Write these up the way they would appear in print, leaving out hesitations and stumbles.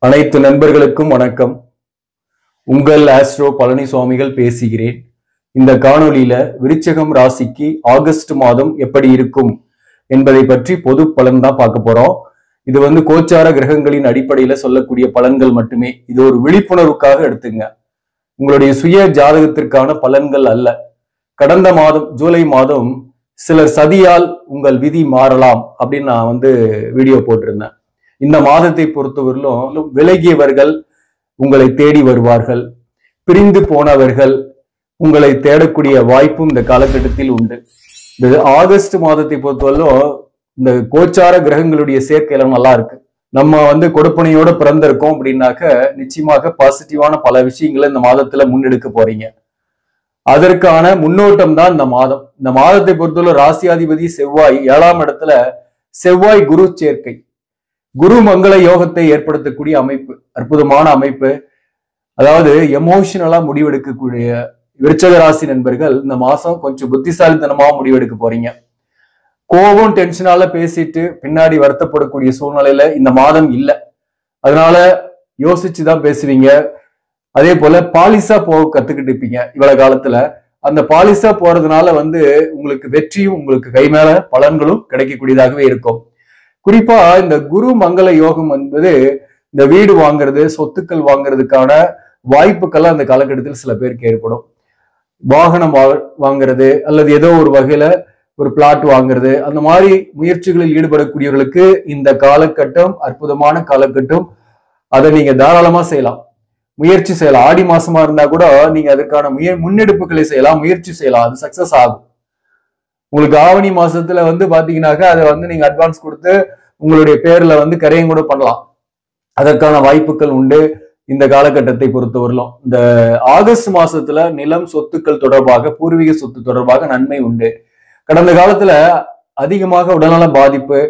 அனைத்து நண்பர்களுக்கும் வணக்கம். உங்கள் ஆஸ்ட்ரோ பழனிசுவாமிகள் பேசுகிறேன். இந்த காணொளியில விருச்சிகம் ராசிக்கு ஆகஸ்ட் மாதம் எப்படி இருக்கும் என்பதை பற்றி பொது பலன் தான் பார்க்க போறோம். இது கோச்சார கிரகங்களின் அடிப்படையில சொல்லக்கூடிய பலன்கள் மட்டுமே. இது ஒரு விழிப்புணர்வுக்காக எடுத்துங்க. உங்களுடைய சுய ஜாதகத்திற்கான பலன்கள் அல்ல. கடந்த மாதம் ஜூலை மாதம் சிலர் சதியால் உங்கள் விதி மாறலாம் அப்படின்னு நான் வீடியோ போட்டிருந்தேன். இந்த மாதத்தை பொறுத்தவரையிலும் விலகியவர்கள் உங்களை தேடி வருவார்கள். பிரிந்து போனவர்கள் உங்களை தேடக்கூடிய வாய்ப்பும் இந்த காலகட்டத்தில் உண்டு. இந்த ஆகஸ்ட் மாதத்தை பொறுத்தவரையிலும் இந்த கோச்சார கிரகங்களுடைய சேர்க்கையில நல்லா இருக்கு. நம்ம கொடுப்பனையோட பிறந்திருக்கோம் அப்படின்னாக்க நிச்சயமாக பாசிட்டிவான பல விஷயங்களை இந்த மாதத்துல முன்னெடுக்க போறீங்க. அதற்கான முன்னோட்டம் தான் இந்த மாதம். இந்த மாதத்தை பொறுத்தவரை ராசியாதிபதி செவ்வாய் 7ஆம் இடத்துல செவ்வாய் குரு சேர்க்கை, குரு மங்கள யோகத்தை ஏற்படுத்தக்கூடிய அமைப்பு, அற்புதமான அமைப்பு. அதாவது எமோஷனலா முடிவெடுக்கக்கூடிய விருச்சிக ராசி நண்பர்கள் இந்த மாசம் கொஞ்சம் புத்திசாலித்தனமா முடிவெடுக்க போறீங்க. கோபம் டென்ஷனால பேசிட்டு பின்னாடி வருத்தப்படக்கூடிய சூழ்நிலையில இந்த மாதம் இல்லை. அதனால யோசிச்சுதான் பேசுவீங்க. அதே போல பாலிசா போக கத்துக்கிட்டு இருப்பீங்க. இவ்வளவு காலத்துல அந்த பாலிசா போறதுனால உங்களுக்கு வெற்றியும் உங்களுக்கு கை மேல பலன்களும் கிடைக்கக்கூடியதாகவே இருக்கும். குறிப்பா இந்த குரு மங்கள யோகம் இந்த வீடு வாங்குறது, சொத்துக்கள் வாங்குறதுக்கான வாய்ப்புகள் அந்த காலகட்டத்தில் சில பேருக்கு ஏற்படும். வாகனம் வாங்குறது அல்லது ஏதோ ஒரு வகையில ஒரு பிளாட் வாங்குறது, அந்த மாதிரி முயற்சிகளில் ஈடுபடக்கூடியவர்களுக்கு இந்த காலகட்டம் அற்புதமான காலகட்டம். அதை நீங்க தாராளமா செய்யலாம், முயற்சி செய்யலாம். ஆடி மாசமா இருந்தா கூட நீங்க அதற்கான முன்னெடுப்புகளை செய்யலாம், முயற்சி செய்யலாம். அது சக்சஸ் ஆகும். உங்களுக்கு ஆவணி மாசத்துல பாத்தீங்கன்னாக்கா அதை நீங்க அட்வான்ஸ் கொடுத்து உங்களுடைய பேர்ல கரையும் கூட பண்ணலாம். அதற்கான வாய்ப்புகள் உண்டு. இந்த காலகட்டத்தை பொறுத்தவரையிலும் இந்த ஆகஸ்ட் மாசத்துல நிலம் சொத்துக்கள் தொடர்பாக, பூர்வீக சொத்து தொடர்பாக நன்மை உண்டு. கடந்த காலத்துல அதிகமாக உடல்நல பாதிப்பு,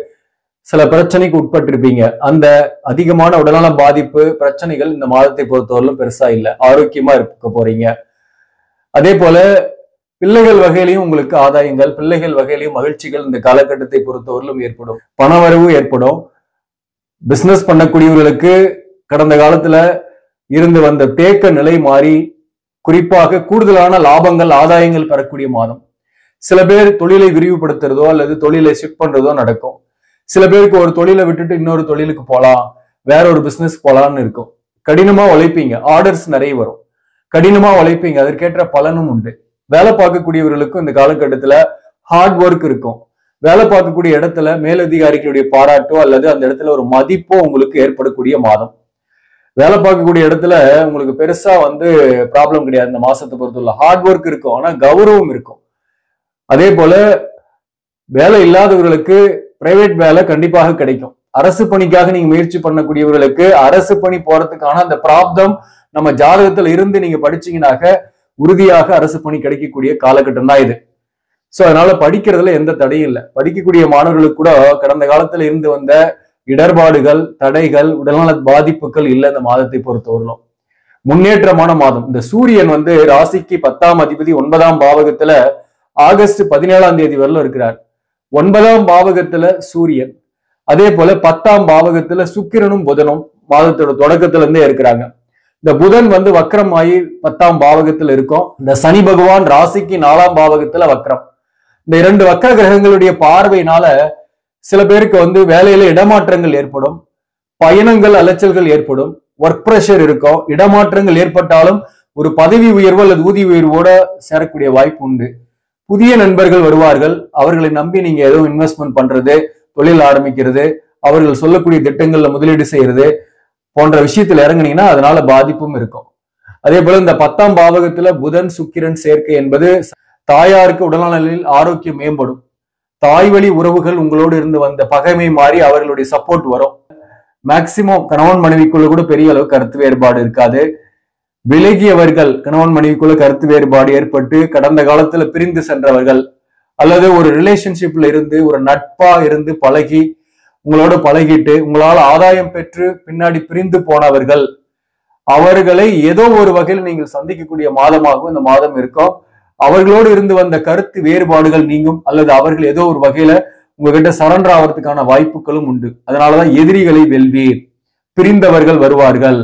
சில பிரச்சனைக்கு உட்பட்டிருப்பீங்க. அந்த அதிகமான உடல்நல பாதிப்பு பிரச்சனைகள் இந்த மாதத்தை பொறுத்தவரையிலும் பெருசா இல்லை. ஆரோக்கியமா இருக்க போறீங்க. அதே போல பிள்ளைகள் வகையிலையும் உங்களுக்கு ஆதாயங்கள், பிள்ளைகள் வகையிலையும் மகிழ்ச்சிகள் இந்த காலகட்டத்தை பொறுத்தவரையிலும் ஏற்படும். பணவரவு ஏற்படும். பிசினஸ் பண்ணக்கூடியவர்களுக்கு கடந்த காலத்துல இருந்து வந்த தேக்க நிலை மாறி குறிப்பாக கூடுதலான லாபங்கள், ஆதாயங்கள் பெறக்கூடிய மாதம். சில பேர் தொழிலை விரிவுபடுத்துறதோ அல்லது தொழிலை ஷிஃப்ட் பண்றதோ நடக்கும். சில பேருக்கு ஒரு தொழிலை விட்டுட்டு இன்னொரு தொழிலுக்கு போகலாம், வேற ஒரு பிசினஸ் போலான்னு இருக்கும். கடினமா உழைப்பீங்க, ஆர்டர்ஸ் நிறைய வரும். கடினமா உழைப்பீங்க, அதற்கேற்ற பலனும் உண்டு. வேலை பார்க்கக்கூடியவர்களுக்கும் இந்த காலகட்டத்துல ஹார்ட் ஒர்க் இருக்கும். வேலை பார்க்கக்கூடிய இடத்துல மேலதிகாரிகளுடைய பாராட்டோ அல்லது அந்த இடத்துல ஒரு மதிப்போ உங்களுக்கு ஏற்படக்கூடிய மாதம். வேலை பார்க்கக்கூடிய இடத்துல உங்களுக்கு பெருசா ப்ராப்ளம் கிடையாது. இந்த மாசத்தை பொறுத்தவரை ஹார்ட் ஒர்க் இருக்கும், ஆனா கௌரவம் இருக்கும். அதே போல வேலை இல்லாதவர்களுக்கு பிரைவேட் வேலை கண்டிப்பாக கிடைக்கும். அரசு பணிக்காக நீங்க முயற்சி பண்ணக்கூடியவர்களுக்கு அரசு பணி போறதுக்கான அந்த பிராப்தம் நம்ம ஜாதகத்துல இருந்து நீங்க படிச்சீங்கன்னாக்க உறுதியாக அரசு பணி கிடைக்கக்கூடிய காலகட்டம் தான் இது. சோ அதனால படிக்கிறதுல எந்த தடையும் இல்லை. படிக்கக்கூடிய மாணவர்களுக்கு கூட கடந்த காலத்துல இருந்து வந்த இடர்பாடுகள், தடைகள், உடல்நல பாதிப்புகள் இல்லை. இந்த மாதத்தை பொறுத்தவரையிலும் முன்னேற்றமான மாதம். இந்த சூரியன் ராசிக்கு 10ஆம் அதிபதி 9ஆம் பாவகத்துல ஆகஸ்ட் 17ஆம் தேதி வரலும் இருக்கிறார். 9ஆம் பாவகத்துல சூரியன், அதே போல 10ஆம் பாவகத்துல சுக்கிரனும் புதனும் மாதத்தோட தொடக்கத்துல இருந்தே இருக்கிறாங்க. இந்த புதன் வக்ரம் ஆகி 10ஆம் பாவகத்துல இருக்கும். இந்த சனி பகவான் ராசிக்கு 4ஆம் பாவகத்துல வக்ரம். இந்த 2 வக்ர கிரகங்களுடைய பார்வையினால சில பேருக்கு வேலையில இடமாற்றங்கள் ஏற்படும், பயணங்கள், அலைச்சல்கள் ஏற்படும், ஒர்க் பிரஷர் இருக்கும். இடமாற்றங்கள் ஏற்பட்டாலும் ஒரு பதவி உயர்வு அல்லது ஊதிய உயர்வோட சேரக்கூடிய வாய்ப்பு உண்டு. புதிய நண்பர்கள் வருவார்கள். அவர்களை நம்பி நீங்க ஏதோ இன்வெஸ்ட்மெண்ட் பண்றது, தொழில் ஆரம்பிக்கிறது, அவர்கள் சொல்லக்கூடிய திட்டங்கள்ல முதலீடு செய்யறது போன்ற விஷயத்துல இறங்குனீங்கன்னா அதனால பாதிப்பும் இருக்கும். அதே போல இந்த 10ஆம் பாவகத்துல புதன் சுக்கிரன் சேர்க்கை என்பது தாயாருக்கு உடல்நலில் ஆரோக்கியம் மேம்படும். தாய் வழி உறவுகள் உங்களோடு இருந்து வந்த பகைமை மாறி அவர்களுடைய சப்போர்ட் வரும். மேக்சிமம் கணவன் மனைவிக்குள்ள கூட பெரிய அளவு கருத்து வேறுபாடு இருக்காது. விலகியவர்கள் கணவன் மனைவிக்குள்ள கருத்து வேறுபாடு ஏற்பட்டு கடந்த காலத்துல பிரிந்து சென்றவர்கள் அல்லது ஒரு ரிலேஷன்ஷிப்ல இருந்து ஒரு நட்பா இருந்து பழகி உங்களோட பழகிட்டு உங்களால் ஆதாயம் பெற்று பின்னாடி பிரிந்து போனவர்கள், அவர்களை ஏதோ ஒரு வகையில் நீங்கள் சந்திக்கக்கூடிய மாதமாகவும் இந்த மாதம் இருக்கும். அவர்களோடு இருந்து வந்த கருத்து வேறுபாடுகள் நீங்கும் அல்லது அவர்கள் ஏதோ ஒரு வகையில உங்ககிட்ட சரண்டர் ஆகிறதுக்கான வாய்ப்புகளும் உண்டு. அதனாலதான் எதிரிகளை வெல்வீர், பிரிந்தவர்கள் வருவார்கள்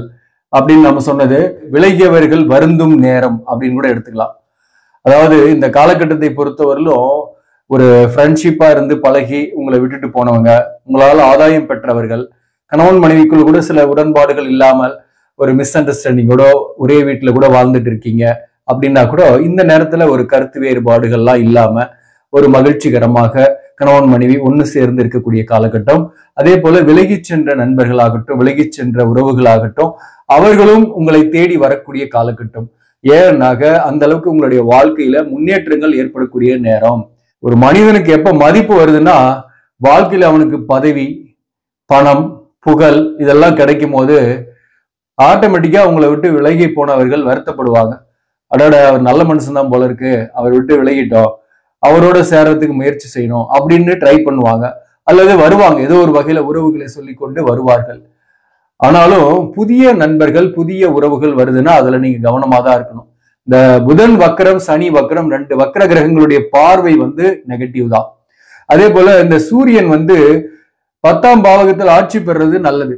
அப்படின்னு நம்ம சொன்னது விலகியவர்கள் வருந்தும் நேரம் அப்படின்னு கூட எடுத்துக்கலாம். அதாவது இந்த காலகட்டத்தை பொறுத்தவரையிலும் ஒரு ஃப்ரெண்ட்ஷிப்பா இருந்து பழகி உங்களை விட்டுட்டு போனவங்க, உங்களால ஆதாயம் பெற்றவர்கள், கணவன் மனைவிக்குள்ள கூட சில உடன்பாடுகள் இல்லாமல் ஒரு மிஸ் அண்டர்ஸ்டாண்டிங்கோட ஒரே வீட்டுல கூட வாழ்ந்துட்டு இருக்கீங்க அப்படின்னா கூட இந்த நேரத்துல ஒரு கருத்து வேறுபாடுகள்லாம் இல்லாம ஒரு மகிழ்ச்சிகரமாக கணவன் மனைவி ஒண்ணு சேர்ந்து இருக்கக்கூடிய காலகட்டம். அதே போல விலகி சென்ற நண்பர்களாகட்டும், விலகி சென்ற உறவுகளாகட்டும், அவர்களும் உங்களை தேடி வரக்கூடிய காலகட்டம். ஏன்னாக அந்த அளவுக்கு உங்களுடைய வாழ்க்கையில முன்னேற்றங்கள் ஏற்படக்கூடிய நேரம். ஒரு மனிதனுக்கு எப்ப மதிப்பு வருதுன்னா வாழ்க்கையில அவனுக்கு பதவி, பணம், புகழ் இதெல்லாம் கிடைக்கும் போது ஆட்டோமேட்டிக்கா அவங்களை விட்டு விலகி போனவர்கள் வருத்தப்படுவாங்க. அடோட அவர் நல்ல மனுஷன் தான் போல இருக்கு, அவர் விட்டு விலகிட்டோம், அவரோட சேரத்துக்கு முயற்சி செய்யணும் அப்படின்னு ட்ரை பண்ணுவாங்க. அல்லது வருவாங்க, ஏதோ ஒரு வகையில உறவுகளை சொல்லிக்கொண்டு வருவார்கள். ஆனாலும் புதிய நண்பர்கள், புதிய உறவுகள் வருதுன்னா அதுல நீங்க கவனமா தான் இருக்கணும். இந்த புதன் வக்கரம், சனி வக்கரம், 2 வக்கர கிரகங்களுடைய பார்வை நெகட்டிவ் தான். அதே போல இந்த சூரியன் 10ஆம் பாவகத்தில் ஆட்சி பெறுறது நல்லது.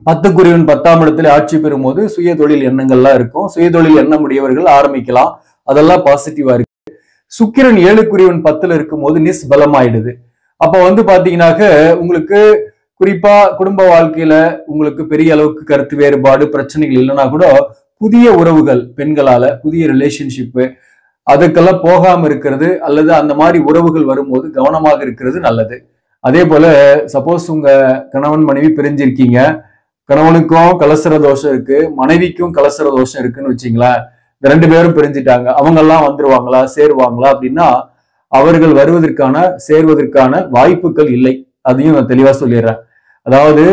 10க்குரியவன் 10ஆம் இடத்துல ஆட்சி பெறும் போது சுய தொழில் எண்ணங்கள்லாம் இருக்கும். சுய தொழில் எண்ணம் உடையவர்கள் ஆரம்பிக்கலாம், அதெல்லாம் பாசிட்டிவா இருக்கு. சுக்கிரன் 7க்குரியவன் 10ல இருக்கும் போது நிஸ்பலம் ஆயிடுது. அப்ப பாத்தீங்கன்னாக்க உங்களுக்கு குறிப்பா குடும்ப வாழ்க்கையில உங்களுக்கு பெரிய அளவுக்கு கருத்து வேறுபாடு பிரச்சனைகள் இல்லைன்னா கூட புதிய உறவுகள், பெண்களால புதிய ரிலேஷன்ஷிப்பு அதுக்கெல்லாம் போகாம இருக்கிறது, அல்லது அந்த மாதிரி உறவுகள் வரும்போது கவனமாக இருக்கிறது நல்லது. அதே போல சப்போஸ் உங்க கணவன் மனைவி பிரிஞ்சிருக்கீங்க, கணவனுக்கும் கலசர தோஷம் இருக்கு, மனைவிக்கும் கலசர தோஷம் இருக்குன்னு வச்சுங்களேன், இந்த 2 பேரும் பிரிஞ்சிட்டாங்க, அவங்க எல்லாம் வந்துருவாங்களா, சேருவாங்களா அப்படின்னா அவர்கள் வருவதற்கான சேர்வதற்கான வாய்ப்புகள் இல்லை. அதையும் நான் தெளிவா சொல்லிடுறேன். அதாவது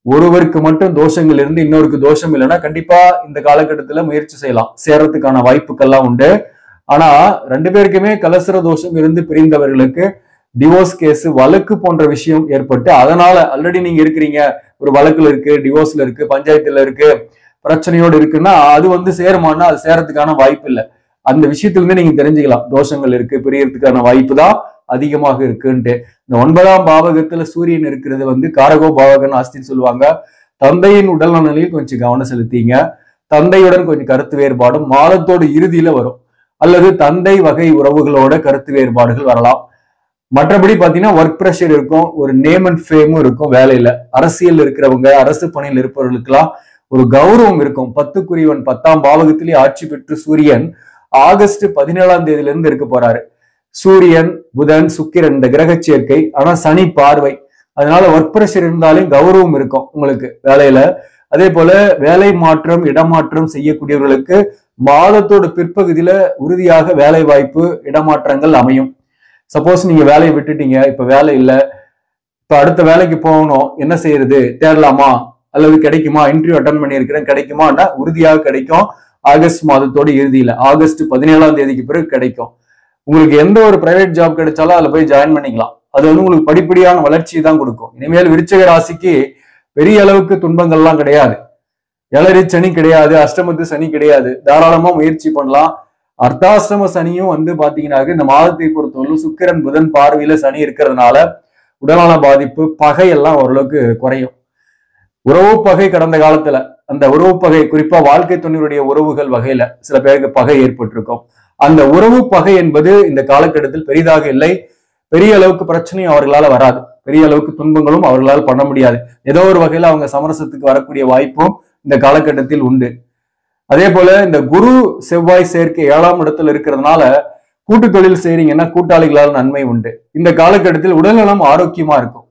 ஒருவருக்கு மட்டும் தோஷங்கள் இருந்து இன்னொருக்கு தோஷம் இல்லைன்னா கண்டிப்பா இந்த காலகட்டத்துல முயற்சி செய்யலாம், சேரத்துக்கான வாய்ப்புகள்லாம் உண்டு. ஆனா 2 பேருக்குமே கலசர தோஷம் இருந்து பிரிந்தவர்களுக்கு டிவோர்ஸ் கேஸ், வழக்கு போன்ற விஷயம் ஏற்பட்டு அதனால ஆல்ரெடி நீங்க இருக்கிறீங்க, ஒரு வழக்குல இருக்கு, டிவோர்ஸ்ல இருக்கு, பஞ்சாயத்துல இருக்கு, பிரச்சனையோடு இருக்குன்னா அது சேருமானா அது சேரத்துக்கான வாய்ப்பு இல்லை. அந்த விஷயத்துல நீங்க தெரிஞ்சுக்கலாம், தோஷங்கள் இருக்கு, பிரியறதுக்கான வாய்ப்பு தான் அதிகமாக இருக்குன்ட்டு. இந்த 9ஆம் பாவகத்துல சூரியன் இருக்கிறது காரகோ பாவகன்னு ஆஸ்தின்னு சொல்லுவாங்க. தந்தையின் உடல் நிலையில் கொஞ்சம் கவனம் செலுத்திங்க. தந்தையுடன் கொஞ்சம் கருத்து வேறுபாடும் மாதத்தோட இறுதியில வரும், அல்லது தந்தை வகை உறவுகளோட கருத்து வேறுபாடுகள் வரலாம். மற்றபடி பாத்தீங்கன்னா ஒர்க் ப்ரெஷர் இருக்கும், ஒரு நேம் அண்ட் ஃபேமும் இருக்கும். வேலையில அரசியல் இருக்கிறவங்க, அரசு பணியில் இருப்பவர்களுக்கெல்லாம் ஒரு கௌரவம் இருக்கும். 10க்குரியவன் 10ஆம் பாவகத்திலே ஆட்சி பெற்று சூரியன் ஆகஸ்ட் 17ஆம் தேதியில இருந்து இருக்க போறாரு. சூரியன், புதன், சுக்கிரன் இந்த கிரக சேர்க்கை, ஆனா சனி பார்வை, அதனால ஒர்க் ப்ரெஷர் இருந்தாலும் கௌரவம் இருக்கும் உங்களுக்கு வேலையில. அதே போல வேலை மாற்றம், இடமாற்றம் செய்யக்கூடியவர்களுக்கு மாதத்தோட பிற்பகுதியில உறுதியாக வேலை வாய்ப்பு, இடமாற்றங்கள் அமையும். சப்போஸ் நீங்க வேலையை விட்டுட்டீங்க, இப்ப வேலை இல்லை, இப்ப அடுத்த வேலைக்கு போகணும், என்ன செய்யறது, தேடலாமா அல்லது கிடைக்குமா, இன்டர்வியூ அட்டன் பண்ணியிருக்கிறேன் கிடைக்குமான்னா உறுதியாக கிடைக்கும். ஆகஸ்ட் மாதத்தோட இறுதியில ஆகஸ்ட் 17ஆம் தேதிக்கு பிறகு கிடைக்கும். உங்களுக்கு எந்த ஒரு பிரைவேட் ஜாப் கிடைச்சாலும் அதுல போய் ஜாயின் பண்ணிக்கலாம். அது உங்களுக்கு படிப்படியான வளர்ச்சி தான் கொடுக்கும். இனிமேல் விருச்சிக ராசிக்கு பெரிய அளவுக்கு துன்பங்கள்லாம் கிடையாது, ஏழரை சனி கிடையாது, அஷ்டமத்து சனி கிடையாது, தாராளமா முயற்சி பண்ணலாம். அர்த்தாஷ்டம சனியும் பாத்தீங்கன்னாக்க இந்த மாதத்தை பொறுத்தவரை சுக்கிரன் புதன் பார்வையில சனி இருக்கிறதுனால உடல்நல பாதிப்பு, பகை எல்லாம் ஓரளவுக்கு குறையும். உறவு பகை கடந்த காலத்துல அந்த உறவு பகை, குறிப்பா வாழ்க்கை துணையுடைய உறவுகள் வகையில சில பேருக்கு பகை ஏற்பட்டிருக்கும். அந்த உறவு பகை என்பது இந்த காலகட்டத்தில் பெரிதாக இல்லை. பெரிய அளவுக்கு பிரச்சனையும் அவர்களால வராது, பெரிய அளவுக்கு துன்பங்களும் அவர்களால் பண்ண முடியாது. ஏதோ ஒரு வகையில அவங்க சமரசத்துக்கு வரக்கூடிய வாய்ப்பும் இந்த காலகட்டத்தில் உண்டு. அதே போல இந்த குரு செவ்வாய் சேர்க்கை 7ஆம் இடத்துல இருக்கிறதுனால கூட்டு தொழில் செய்றீங்கன்னா கூட்டாளிகளால் நன்மை உண்டு. இந்த காலகட்டத்தில் உடல்நலம் ஆரோக்கியமா இருக்கும்.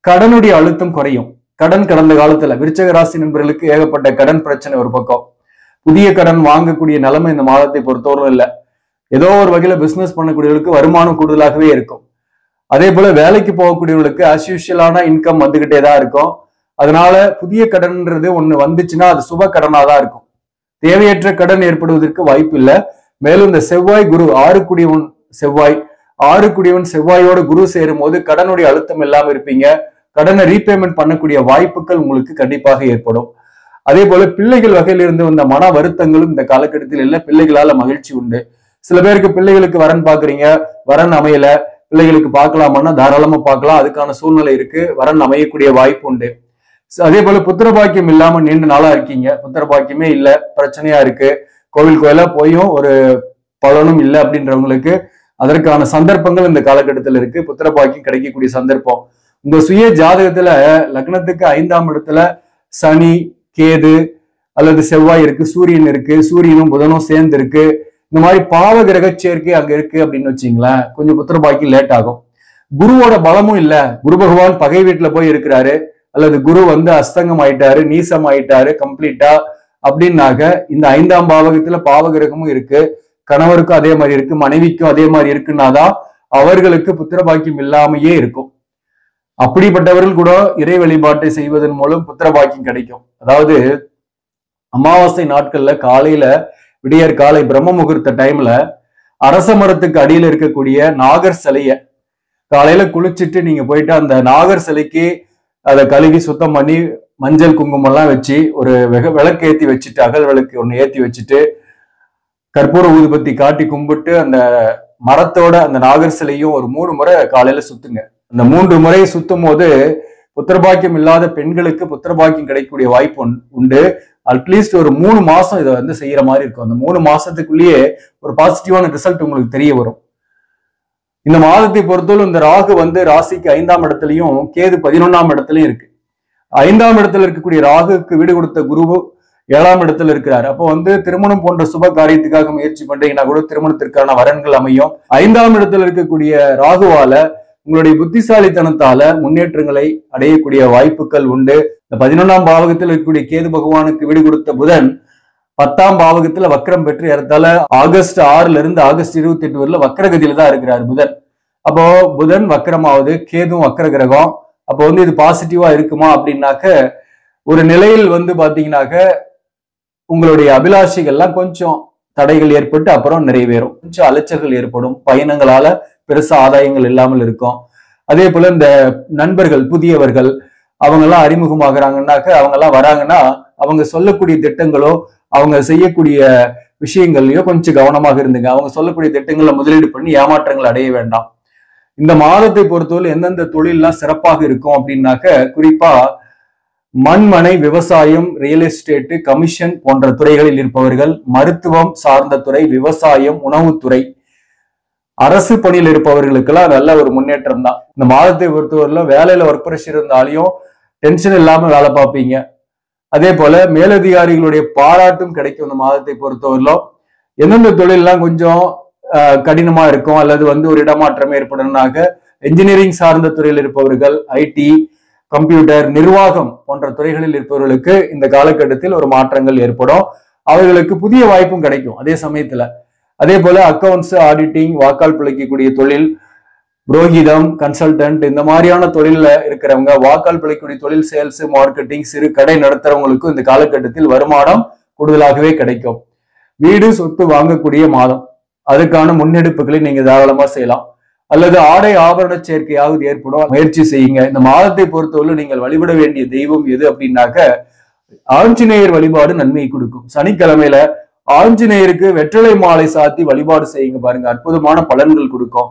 கடனுடைய அழுத்தம் குறையும். கடன் கடந்த காலத்துல விருச்சிக ராசி நண்பர்களுக்கு ஏகப்பட்ட கடன் பிரச்சனை ஒரு பக்கம், புதிய கடன் வாங்கக்கூடிய நிலைமை இந்த மாதத்தை பொறுத்தவரை இல்லை. ஏதோ ஒரு வகையில பிசினஸ் பண்ணக்கூடியவர்களுக்கு வருமானம் கூடுதலாகவே இருக்கும். அதே போல வேலைக்கு போகக்கூடியவர்களுக்கு அஸ்யூஷுவலான இன்கம் வந்துகிட்டே தான் இருக்கும். அதனால புதிய கடன்ன்றது ஒண்ணு வந்துச்சுன்னா அது சுப கடனா தான் இருக்கும். தேவையற்ற கடன் ஏற்படுவதற்கு வாய்ப்பு இல்லை. மேலும் இந்த செவ்வாய் குரு 6க்குடையவன் செவ்வாய், 6க்குடையவன் செவ்வாயோட குரு சேரும் போது கடனுடைய அழுத்தம் இல்லாம இருப்பீங்க. கடனை ரீபேமெண்ட் பண்ணக்கூடிய வாய்ப்புகள் உங்களுக்கு கண்டிப்பாக ஏற்படும். அதே போல பிள்ளைகள் வகையில இருந்து வந்த மன வருத்தங்களும் இந்த காலகட்டத்தில் இல்லை. பிள்ளைகளால மகிழ்ச்சி உண்டு. சில பேருக்கு பிள்ளைகளுக்கு வரன் பாக்குறீங்க, வரன் அமையல, பிள்ளைகளுக்கு பார்க்கலாமான்னா தாராளமா பார்க்கலாம், அதுக்கான சூழ்நிலை இருக்கு, வரன் அமையக்கூடிய வாய்ப்பு உண்டு. அதே போல புத்திர பாக்கியம் இல்லாம நீண்ட நாளா இருக்கீங்க, புத்திர பாக்கியமே இல்ல, பிரச்சனையா இருக்கு, கோவில் கோயிலா போயும் ஒரு பலனும் இல்லை அப்படின்றவங்களுக்கு அதற்கான சந்தர்ப்பங்கள் இந்த காலகட்டத்தில் இருக்கு. புத்திர பாக்கியம் கிடைக்கக்கூடிய சந்தர்ப்பம். உங்க சுய ஜாதகத்துல லக்னத்துக்கு 5ஆம் இடத்துல சனி, கேது அல்லது செவ்வாய் இருக்கு, சூரியன் இருக்கு, சூரியனும் புதனும் சேர்ந்து இருக்கு, இந்த மாதிரி பாவ கிரக சேர்க்கை அங்க இருக்கு அப்படின்னு வச்சுங்களேன், கொஞ்சம் புத்திர பாக்கியம் லேட் ஆகும். குருவோட பலமும் இல்ல, குரு பகவான் பகை வீட்டுல போய் இருக்கிறாரு, அல்லது குரு அஸ்தங்கம் ஆயிட்டாரு, நீசம் ஆயிட்டாரு கம்ப்ளீட்டா அப்படின்னாக்க இந்த 5ஆம் பாவகத்துல பாவ கிரகமும் இருக்கு, கணவருக்கும் அதே மாதிரி இருக்கு, மனைவிக்கும் அதே மாதிரி இருக்குன்னாதான் அவர்களுக்கு புத்திர பாக்கியம் இல்லாமையே இருக்கும். அப்படிப்பட்டவர்கள் கூட இறை வழிபாட்டை செய்வதன் மூலம் புத்திர பாக்கியம் கிடைக்கும். அதாவது அமாவாசை நாட்கள்ல காலையில விடியற் காலை பிரம்ம முகூர்த்த டைம்ல அரச மரத்துக்கு அடியில இருக்கக்கூடிய நாகர் சிலைய காலையில குளிச்சுட்டு நீங்க போயிட்டு அந்த நாகர் சிலைக்கு அதை கழுவி சுத்தம் பண்ணி மஞ்சள் குங்குமம் எல்லாம் வச்சு ஒரு விளக்கு ஏத்தி வச்சுட்டு, அகல் விளக்கு ஒண்ணு ஏத்தி வச்சுட்டு கற்பூர ஊதுபத்தி காட்டி கும்பிட்டு அந்த மரத்தோட அந்த நாகர் சிலையும் ஒரு 3 முறை காலையில சுத்துங்க. அந்த 3 முறை சுத்தும் போது புத்திரபாக்கியம் இல்லாத பெண்களுக்கு புத்திரபாக்கியம் கிடைக்கக்கூடிய வாய்ப்பு உண்டு. அட்லீஸ்ட் ஒரு 3 மாசம் இதை செய்யற மாதிரி இருக்கும். அந்த 3 மாசத்துக்குள்ளேயே ஒரு பாசிட்டிவான ரிசல்ட் உங்களுக்கு தெரிய வரும். இந்த மாதத்தை பொறுத்தவரை இந்த ராகு ராசிக்கு 5ஆம் இடத்துலயும் கேது 11ஆம் இடத்துலயும் இருக்கு. 5ஆம் இடத்துல இருக்கக்கூடிய ராகுக்கு வீடு கொடுத்த குரு 7ஆம் இடத்துல இருக்கிறார். அப்போ திருமணம் போன்ற சுப காரியத்துக்காக முயற்சி பண்றீங்கன்னா கூட திருமணத்திற்கான வரன்கள் அமையும். 5ஆம் இடத்துல இருக்கக்கூடிய ராகுவால உங்களுடைய புத்திசாலித்தனத்தால முன்னேற்றங்களை அடையக்கூடிய வாய்ப்புகள் உண்டு. இந்த 11ஆம் பாவகத்தில் இருக்கக்கூடிய கேது பகவானுக்கு வீடு கொடுத்த புதன் 10ஆம் பாவகத்துல வக்ரம் பெற்று ஏறத்தால ஆகஸ்ட் 6ல இருந்து ஆகஸ்ட் 28 வரல வக்ரகதியில தான் இருக்கிறார் புதன். அப்போ புதன் வக்ரமாவது, கேதும் வக்ர கிரகம். அப்போ இது பாசிட்டிவா இருக்குமா அப்படின்னாக்க ஒரு நிலையில் பாத்தீங்கன்னாக்க உங்களுடைய அபிலாஷைகள்லாம் கொஞ்சம் தடைகள் ஏற்பட்டு அப்புறம் நிறைவேறும், கொஞ்சம் அலைச்சல்கள் ஏற்படும், பயணங்களால பெருசா ஆதாயங்கள் இல்லாமல் இருக்கும். அதே போல இந்த நண்பர்கள் புதியவர்கள் அவங்க எல்லாம் அறிமுகமாகறாங்கன்னாக்க அவங்க எல்லாம் வராங்கன்னா அவங்க சொல்லக்கூடிய திட்டங்களோ அவங்க செய்யக்கூடிய விஷயங்கள்லயோ கொஞ்சம் கவனமாக இருந்துங்க. அவங்க சொல்லக்கூடிய திட்டங்கள்ல முதலீடு பண்ணி ஏமாற்றங்கள் அடைய வேண்டாம். இந்த மாதத்தை பொறுத்தவரை எந்தெந்த தொழிலெல்லாம் சிறப்பாக இருக்கும் அப்படின்னாக்க குறிப்பா மண்மனை, விவசாயம், ரியல் எஸ்டேட், கமிஷன் போன்ற துறைகளில் இருப்பவர்கள், மருத்துவம் சார்ந்த துறை, விவசாயம், உணவுத்துறை, அரசு பணியில் இருப்பவர்களுக்கெல்லாம் நல்ல ஒரு முன்னேற்றம் தான். இந்த மாதத்தை பொறுத்தவரையில வேலையில ஒர்க் ப்ரெஷர் இருந்தாலையும் டென்ஷன் இல்லாம வேலை பார்ப்பீங்க. அதே போல மேலதிகாரிகளுடைய பாராட்டும் கிடைக்கும். இந்த மாதத்தை பொறுத்தவரையிலும் எந்தெந்த தொழிலெல்லாம் கொஞ்சம் கடினமா இருக்கும் அல்லது ஒரு இடமாற்றம் ஏற்படும்னாக்க என்ஜினியரிங் சார்ந்த துறையில் இருப்பவர்கள், ஐடி, கம்ப்யூட்டர், நிர்வாகம் போன்ற துறைகளில் இருப்பவர்களுக்கு இந்த காலகட்டத்தில் ஒரு மாற்றங்கள் ஏற்படும். அவர்களுக்கு புதிய வாய்ப்பும் கிடைக்கும் அதே சமயத்துல. அதே போல அக்கவுண்ட்ஸ், ஆடிட்டிங், வாக்கால் பிழைக்கக்கூடிய தொழில், புரோகிதம், கன்சல்டன்ட் இந்த மாதிரியான தொழில இருக்கிறவங்க, வாக்கால் பிழைக்கக்கூடிய தொழில், சேல்ஸ், மார்க்கெட்டிங், சிறு கடை நடத்துறவங்களுக்கும் இந்த காலகட்டத்தில் வருமானம் கூடுதலாகவே கிடைக்கும். வீடு, சொத்து வாங்கக்கூடிய மாதம், அதுக்கான முன்னெடுப்புகளை நீங்க தாராளமா செய்யலாம். அல்லது ஆடை ஆபரண சேர்க்கையாவது ஏற்படும், முயற்சி செய்யுங்க. இந்த மாதத்தை பொறுத்தவரை நீங்கள் வழிபட வேண்டிய தெய்வம் எது அப்படின்னாக்க ஆஞ்சநேயர் வழிபாடு நன்மையை கொடுக்கும். சனிக்கிழமையில ஆஞ்சநேயருக்கு வெற்றிலை மாலை சாத்தி வழிபாடு செய்யுங்க, பாருங்க அற்புதமான பலன்கள் கொடுக்கும்.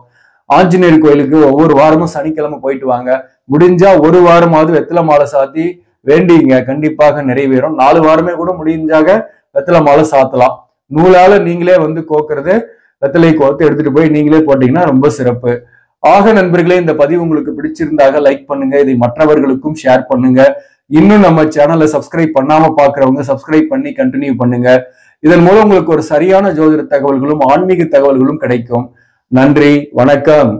ஆஞ்சநேயர் கோயிலுக்கு ஒவ்வொரு வாரமும் சனிக்கிழமை போயிட்டு வாங்க. முடிஞ்சா ஒரு வாரமாவது வெற்றிலை மாலை சாத்தி வேண்டிங்க, கண்டிப்பாக நிறைவேறும். 4 வாரமே கூட முடிஞ்சாக வெற்றிலை மாலை சாத்தலாம். நூலால நீங்களே கோக்குறது வெத்தலை கோர்த்து எடுத்துட்டு போய் நீங்களே போட்டீங்கன்னா ரொம்ப சிறப்பு. ஆக நண்பர்களே, இந்த பதிவு உங்களுக்கு பிடிச்சிருந்தாக லைக் பண்ணுங்க, இதை மற்றவர்களுக்கும் ஷேர் பண்ணுங்க. இன்னும் நம்ம சேனலை சப்ஸ்கிரைப் பண்ணாம பாக்குறவங்க சப்ஸ்கிரைப் பண்ணி கண்டினியூ பண்ணுங்க. இதன் மூலம் உங்களுக்கு ஒரு சரியான ஜோதிட தகவல்களும் ஆன்மீக தகவல்களும் கிடைக்கும். நன்றி, வணக்கம்.